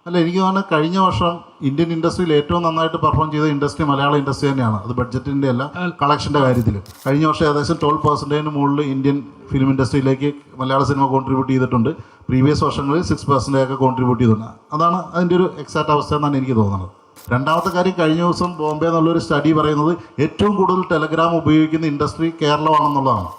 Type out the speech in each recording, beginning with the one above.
അല്ല, എനിക്ക് തോന്നുന്നത് കഴിഞ്ഞ വർഷം ഇന്ത്യൻ ഇൻഡസ്ട്രിയിൽ ഏറ്റവും നന്നായിട്ട് പെർഫോം ചെയ്ത ഇൻഡസ്ട്രി മലയാള ഇൻഡസ്ട്രി തന്നെയാണ്. അത് ബഡ്ജറ്റിൻ്റെ അല്ല, കളക്ഷൻ്റെ കാര്യത്തിൽ. കഴിഞ്ഞ വർഷം ഏകദേശം 12% മുകളിൽ ഇന്ത്യൻ ഫിലിം ഇൻഡസ്ട്രിയിലേക്ക് മലയാള സിനിമ കോൺട്രിബ്യൂട്ട് ചെയ്തിട്ടുണ്ട്. പ്രീവിയസ് വർഷങ്ങളിൽ 6% ഒക്കെ കോൺട്രിബ്യൂട്ട് ചെയ്തിട്ടുണ്ട്. അതാണ് അതിൻ്റെ ഒരു എക്സാക്റ്റ് അവസ്ഥ എന്നാണ് എനിക്ക് തോന്നുന്നത്. രണ്ടാമത്തെ കാര്യം, കഴിഞ്ഞ ദിവസം ബോംബെ എന്നുള്ളൊരു സ്റ്റഡി പറയുന്നത് ഏറ്റവും കൂടുതൽ ടെലഗ്രാം ഉപയോഗിക്കുന്ന ഇൻഡസ്ട്രി കേരളമാണെന്നുള്ളതാണ്.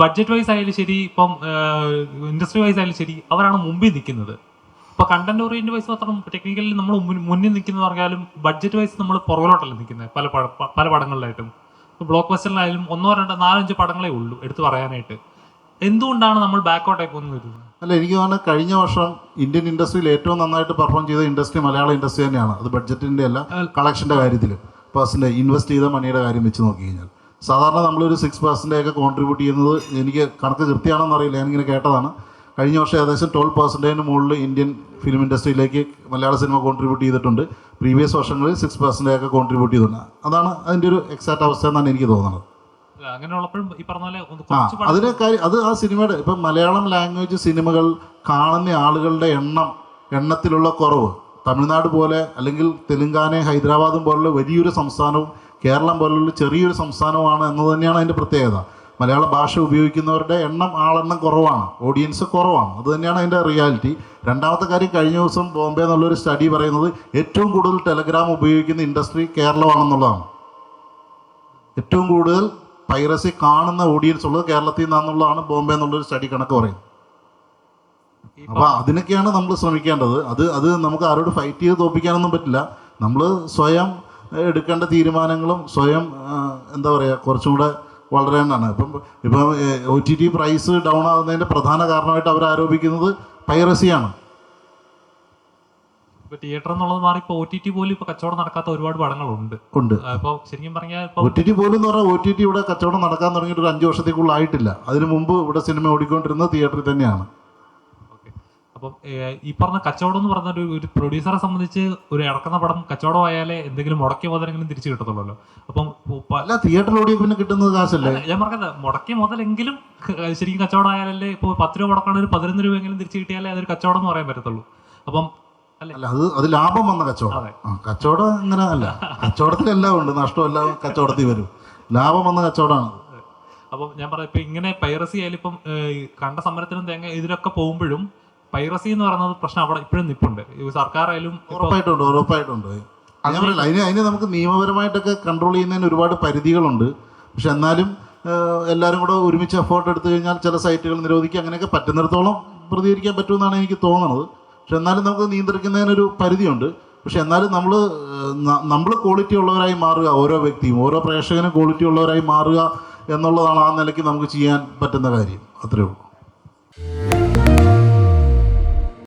ബഡ്ജറ്റ് വൈസ് ആയാലും ശരി, ഇപ്പം ഇൻഡസ്ട്രി വൈസ് ആയാലും ശരി, അവരാണ് മുമ്പിൽ നിൽക്കുന്നത്. ഇപ്പോൾ കണ്ടന്റ് ഓറിയന്റ് വൈസ് മാത്രം ടെക്നിക്കലി നമ്മൾ മുന്നിൽ നിൽക്കുന്നത് പറഞ്ഞാലും ബഡ്ജറ്റ് വൈസ് നമ്മൾ പുറകിലോട്ടല്ല നിൽക്കുന്നത്. പല പടങ്ങളിലായിട്ടും ബ്ലോക്ക് ബസ്റ്ററിലായാലും 1, 2, 4, 5 പടങ്ങളേ ഉള്ളൂ എടുത്ത് പറയാനായിട്ട്. എന്തുകൊണ്ടാണ് നമ്മൾ ബാക്കോട്ടായി പോകുന്നത്? അല്ല, എനിക്ക് തോന്നുന്നത് കഴിഞ്ഞ വർഷം ഇന്ത്യൻ ഇൻഡസ്ട്രിയിൽ ഏറ്റവും നന്നായിട്ട് പെർഫോം ചെയ്ത ഇൻഡസ്ട്രി മലയാള ഇൻഡസ്ട്രി തന്നെയാണ്. അത് ബഡ്ജറ്റിൻ്റെ അല്ല, കളക്ഷൻ്റെ കാര്യത്തിൽ. ഇൻവെസ്റ്റ് ചെയ്ത മണിയുടെ കാര്യം വെച്ച് നോക്കി കഴിഞ്ഞാൽ സാധാരണ നമ്മളൊരു 6% ഒക്കെ കോൺട്രിബ്യൂട്ട് ചെയ്യുന്നത്, എനിക്ക് കണക്ക് കൃത്യമാണെന്ന് അറിയില്ല, ഞാനിങ്ങനെ കേട്ടതാണ്. കഴിഞ്ഞ വർഷം ഏകദേശം 12% മുകളിൽ ഇന്ത്യൻ ഫിലിം ഇൻഡസ്ട്രിയിലേക്ക് മലയാള സിനിമ കോൺട്രിബ്യൂട്ട് ചെയ്തിട്ടുണ്ട്. പ്രീവിയസ് വർഷങ്ങളിൽ 6% ഒക്കെ കോൺട്രിബ്യൂട്ട് ചെയ്തിട്ടുണ്ട്. അതാണ് അതിൻ്റെ ഒരു എക്സാക്റ്റ് അവസ്ഥ എന്നാണ് എനിക്ക് തോന്നുന്നത്. അതിനെ കാര്യം അത് ആ സിനിമയുടെ ഇപ്പം മലയാളം ലാംഗ്വേജ് സിനിമകൾ കാണുന്ന ആളുകളുടെ എണ്ണത്തിലുള്ള കുറവ് തമിഴ്നാട് പോലെ അല്ലെങ്കിൽ തെലുങ്കാന, ഹൈദരാബാദും പോലുള്ള വലിയൊരു സംസ്ഥാനവും കേരളം പോലുള്ള ചെറിയൊരു സംസ്ഥാനവുമാണ് എന്നത് തന്നെയാണ് അതിൻ്റെ പ്രത്യേകത. മലയാള ഭാഷ ഉപയോഗിക്കുന്നവരുടെ ആളെണ്ണം കുറവാണ്, ഓഡിയൻസ് കുറവാണ്. അത് തന്നെയാണ് അതിൻ്റെ റിയാലിറ്റി. രണ്ടാമത്തെ കാര്യം, കഴിഞ്ഞ ദിവസം ബോംബെ എന്നുള്ളൊരു സ്റ്റഡി പറയുന്നത് ഏറ്റവും കൂടുതൽ ടെലഗ്രാം ഉപയോഗിക്കുന്ന ഇൻഡസ്ട്രി കേരളമാണെന്നുള്ളതാണ്. ഏറ്റവും കൂടുതൽ പൈറസി കാണുന്ന ഓഡിയൻസ് ഉള്ളത് കേരളത്തിൽ നിന്നാണെന്നുള്ളതാണ് ബോംബെ എന്നുള്ളൊരു സ്റ്റഡി കണക്ക് പറയുന്നത്. അപ്പോൾ അതിനൊക്കെയാണ് നമ്മൾ ശ്രമിക്കേണ്ടത്. അത് നമുക്ക് ആരോട് ഫൈറ്റ് ചെയ്ത് തോൽപ്പിക്കാനൊന്നും പറ്റില്ല. നമ്മൾ സ്വയം എടുക്കേണ്ട തീരുമാനങ്ങളും സ്വയം കുറച്ചും കൂടെ വളരേണ്ടതാണ്. ഇപ്പം OTT പ്രൈസ് ഡൗൺ ആകുന്നതിൻ്റെ പ്രധാന കാരണമായിട്ട് അവർ ആരോപിക്കുന്നത് പൈറസിയാണ്. തിയേറ്റർ എന്നുള്ളത് മാറി ഇപ്പോൾ OTT പോലും ഇപ്പോൾ കച്ചവടം നടക്കാത്ത ഒരുപാട് പടങ്ങളുണ്ട്. അപ്പോൾ ശരിക്കും പറഞ്ഞാൽ OTT പോലും എന്ന് പറഞ്ഞാൽ OTT ഇവിടെ കച്ചവടം നടക്കാൻ തുടങ്ങിയിട്ട് ഒരു 5 വർഷത്തേക്കുള്ള ആയിട്ടില്ല. അതിനു മുമ്പ് ഇവിടെ സിനിമ ഓടിക്കൊണ്ടിരുന്നത് തിയേറ്ററിൽ തന്നെയാണ്. അപ്പം ഈ പറഞ്ഞ കച്ചവടം എന്ന് പറഞ്ഞ ഒരു പ്രൊഡ്യൂസറെ സംബന്ധിച്ച് ഒരു ഇറക്കുന്ന പടം കച്ചവടമായാലേ എന്തെങ്കിലും മുടക്കിയ മുതലെങ്കിലും തിരിച്ചു കിട്ടത്തുള്ളൂ. അപ്പം അല്ല, തിയേറ്ററിൽ ഓടിയ പിന്നെ കിട്ടുന്നത് കാശല്ലേ? ഞാൻ പറഞ്ഞത് മുടക്കിയ മുതലെങ്കിലും ശരിക്കും കച്ചവടം ആയാലല്ലേ. ഇപ്പോൾ 10 രൂപ മുടക്കാണ്, ഒരു 11 രൂപയെങ്കിലും തിരിച്ചു കിട്ടിയാലേ അതൊരു കച്ചവടം എന്ന് പറയാൻ പറ്റത്തുള്ളൂ. അപ്പം അല്ല, അത് ലാഭം വന്ന കച്ചവടം. കച്ചവടം ഇങ്ങനെ അല്ല, കച്ചവടത്തിലെല്ലാം ഉണ്ട്, നഷ്ടമെല്ലാം കച്ചവടത്തിൽ വരും. ലാഭം വന്ന കച്ചവടമാണ്. അപ്പം ഞാൻ പറയാം, ഇപ്പം ഇങ്ങനെ പൈറസി ആയാലും ഇപ്പം കണ്ട സമരത്തിനും ഇതിലൊക്കെ പോകുമ്പോഴും പൈറസി എന്ന് പറയുന്നത് പ്രശ്നം അവിടെ ഇപ്പോഴും നിൽപ്പുണ്ട്. സർക്കാരായാലും ഉറപ്പായിട്ടുണ്ട്. ഞാൻ പറയില്ല, അതിന് നമുക്ക് നിയമപരമായിട്ടൊക്കെ കൺട്രോൾ ചെയ്യുന്നതിന് ഒരുപാട് പരിധികളുണ്ട്. പക്ഷെ എന്നാലും എല്ലാവരും കൂടെ ഒരുമിച്ച് എഫേർട്ട് എടുത്തു കഴിഞ്ഞാൽ ചില സൈറ്റുകൾ നിരോധിക്കുക, അങ്ങനെയൊക്കെ പറ്റുന്നിടത്തോളം പ്രതികരിക്കാൻ പറ്റുമെന്നാണ് എനിക്ക് തോന്നുന്നത്. പക്ഷെ എന്നാലും നമുക്ക് നിയന്ത്രിക്കുന്നതിനൊരു പരിധിയുണ്ട്. പക്ഷെ എന്നാലും നമ്മൾ ക്വാളിറ്റി ഉള്ളവരായി മാറുക, ഓരോ വ്യക്തിയും ഓരോ പ്രേക്ഷകനും ക്വാളിറ്റി ഉള്ളവരായി മാറുക എന്നുള്ളതാണ് ആ നിലയ്ക്ക് നമുക്ക് ചെയ്യാൻ പറ്റുന്ന കാര്യം. അത്രയേ ഉള്ളൂ.